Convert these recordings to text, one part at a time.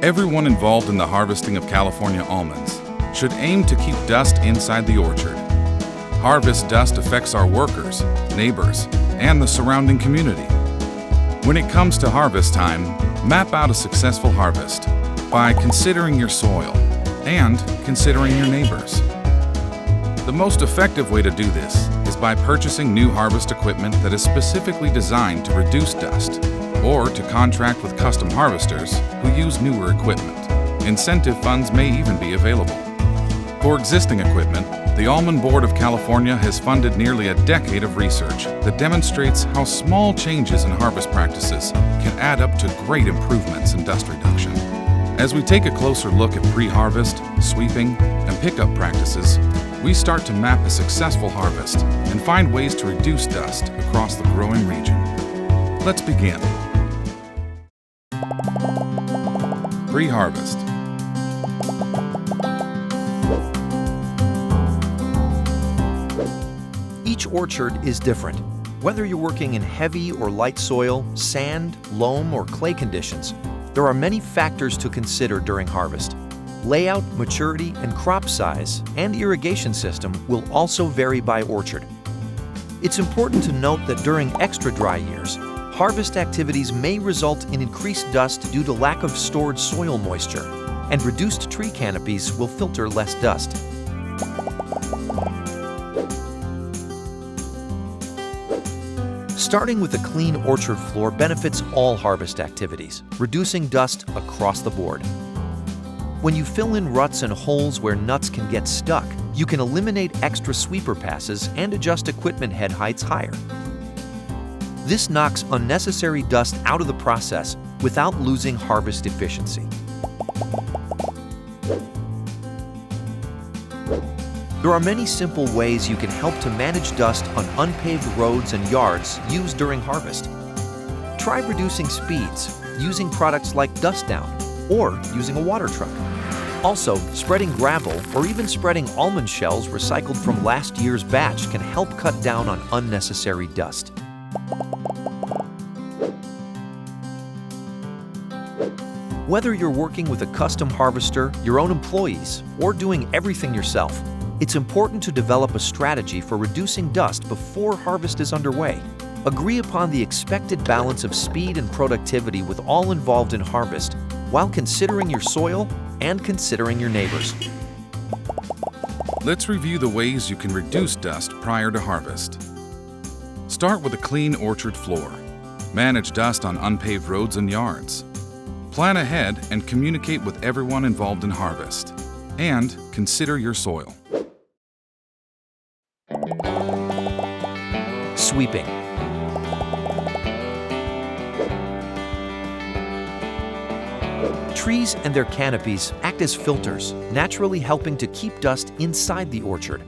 Everyone involved in the harvesting of California almonds should aim to keep dust inside the orchard. Harvest dust affects our workers, neighbors, and the surrounding community. When it comes to harvest time, map out a successful harvest by considering your soil and considering your neighbors. The most effective way to do this is by purchasing new harvest equipment that is specifically designed to reduce dust, or to contract with custom harvesters who use newer equipment. Incentive funds may even be available. For existing equipment, the Almond Board of California has funded nearly a decade of research that demonstrates how small changes in harvest practices can add up to great improvements in dust reduction. As we take a closer look at pre-harvest, sweeping, and pickup practices, we start to map a successful harvest and find ways to reduce dust across the growing region. Let's begin. Pre-harvest. Each orchard is different. Whether you're working in heavy or light soil, sand, loam, or clay conditions, there are many factors to consider during harvest. Layout, maturity, and crop size, and irrigation system will also vary by orchard. It's important to note that during extra dry years, harvest activities may result in increased dust due to lack of stored soil moisture, and reduced tree canopies will filter less dust. Starting with a clean orchard floor benefits all harvest activities, reducing dust across the board. When you fill in ruts and holes where nuts can get stuck, you can eliminate extra sweeper passes and adjust equipment head heights higher. This knocks unnecessary dust out of the process without losing harvest efficiency. There are many simple ways you can help to manage dust on unpaved roads and yards used during harvest. Try reducing speeds, using products like Dust Down, or using a water truck. Also, spreading gravel or even spreading almond shells recycled from last year's batch can help cut down on unnecessary dust. Whether you're working with a custom harvester, your own employees, or doing everything yourself, it's important to develop a strategy for reducing dust before harvest is underway. Agree upon the expected balance of speed and productivity with all involved in harvest, while considering your soil and considering your neighbors. Let's review the ways you can reduce dust prior to harvest. Start with a clean orchard floor. Manage dust on unpaved roads and yards. Plan ahead and communicate with everyone involved in harvest. And consider your soil. Sweeping. Trees and their canopies act as filters, naturally helping to keep dust inside the orchard.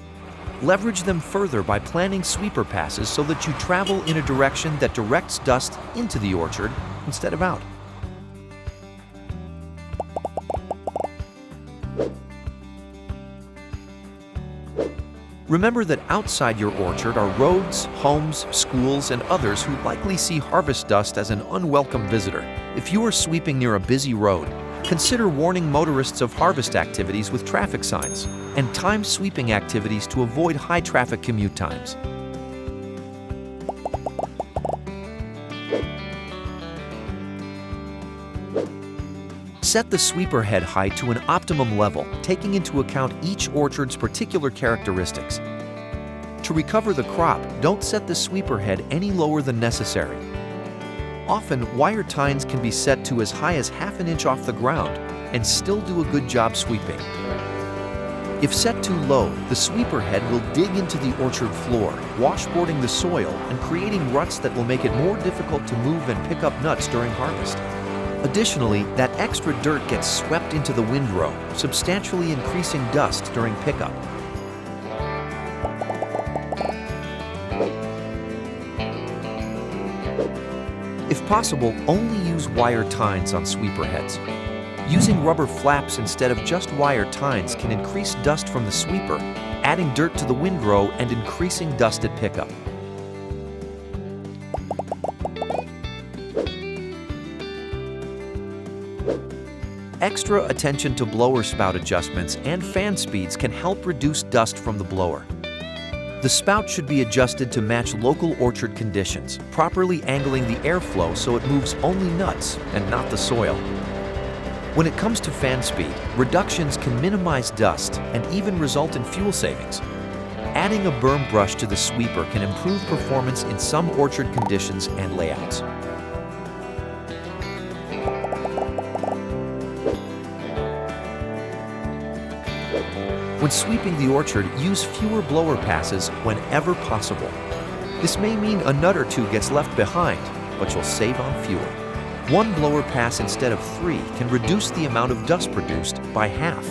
Leverage them further by planning sweeper passes so that you travel in a direction that directs dust into the orchard instead of out. Remember that outside your orchard are roads, homes, schools, and others who likely see harvest dust as an unwelcome visitor. If you are sweeping near a busy road, consider warning motorists of harvest activities with traffic signs, and time sweeping activities to avoid high-traffic commute times. Set the sweeper head height to an optimum level, taking into account each orchard's particular characteristics. To recover the crop, don't set the sweeper head any lower than necessary. Often, wire tines can be set to as high as half an inch off the ground and still do a good job sweeping. If set too low, the sweeper head will dig into the orchard floor, washboarding the soil and creating ruts that will make it more difficult to move and pick up nuts during harvest. Additionally, that extra dirt gets swept into the windrow, substantially increasing dust during pickup. If possible, only use wire tines on sweeper heads. Using rubber flaps instead of just wire tines can increase dust from the sweeper, adding dirt to the windrow and increasing dust at pickup. Extra attention to blower spout adjustments and fan speeds can help reduce dust from the blower. The spout should be adjusted to match local orchard conditions, properly angling the airflow so it moves only nuts and not the soil. When it comes to fan speed, reductions can minimize dust and even result in fuel savings. Adding a berm brush to the sweeper can improve performance in some orchard conditions and layouts. When sweeping the orchard, use fewer blower passes whenever possible. This may mean a nut or two gets left behind, but you'll save on fuel. One blower pass instead of 3 can reduce the amount of dust produced by half.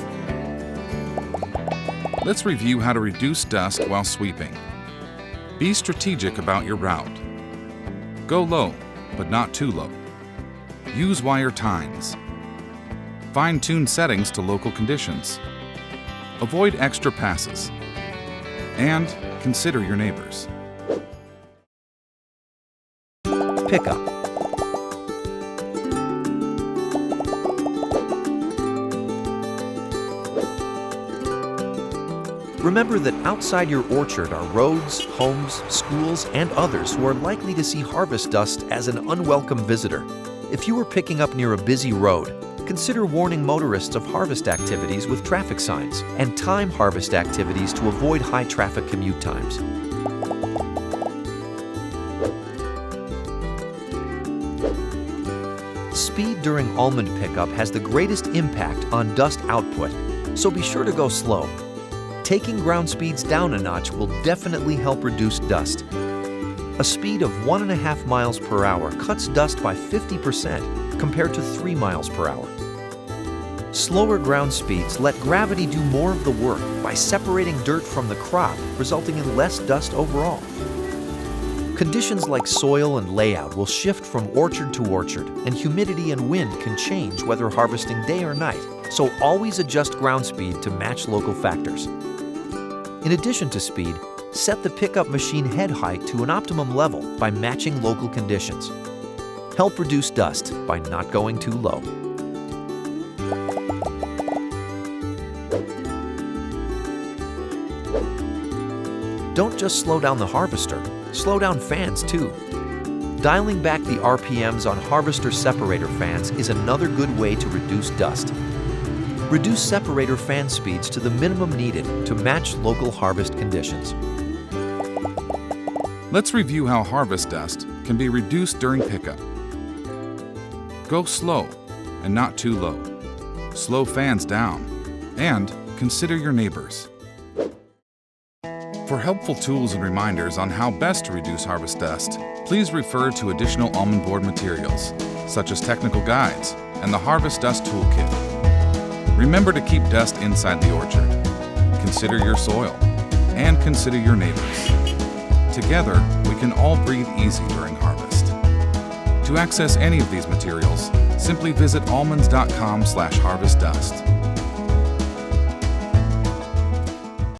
Let's review how to reduce dust while sweeping. Be strategic about your route. Go low, but not too low. Use wire tines. Fine-tune settings to local conditions. Avoid extra passes. And consider your neighbors. Pickup. Remember that outside your orchard are roads, homes, schools, and others who are likely to see harvest dust as an unwelcome visitor. If you are picking up near a busy road, consider warning motorists of harvest activities with traffic signs and time harvest activities to avoid high traffic commute times. Speed during almond pickup has the greatest impact on dust output, so be sure to go slow. Taking ground speeds down a notch will definitely help reduce dust. A speed of 1.5 miles per hour cuts dust by 50% compared to 3 miles per hour. Slower ground speeds let gravity do more of the work by separating dirt from the crop, resulting in less dust overall. Conditions like soil and layout will shift from orchard to orchard, and humidity and wind can change whether harvesting day or night, so always adjust ground speed to match local factors. In addition to speed, set the pickup machine head height to an optimum level by matching local conditions. Help reduce dust by not going too low. Don't just slow down the harvester, slow down fans too. Dialing back the RPMs on harvester separator fans is another good way to reduce dust. Reduce separator fan speeds to the minimum needed to match local harvest conditions. Let's review how harvest dust can be reduced during pickup. Go slow and not too low. Slow fans down and consider your neighbors. For helpful tools and reminders on how best to reduce harvest dust, please refer to additional almond board materials, such as technical guides and the Harvest Dust Toolkit. Remember to keep dust inside the orchard. Consider your soil and consider your neighbors. Together, we can all breathe easy during harvest. To access any of these materials, simply visit almonds.com/harvestdust.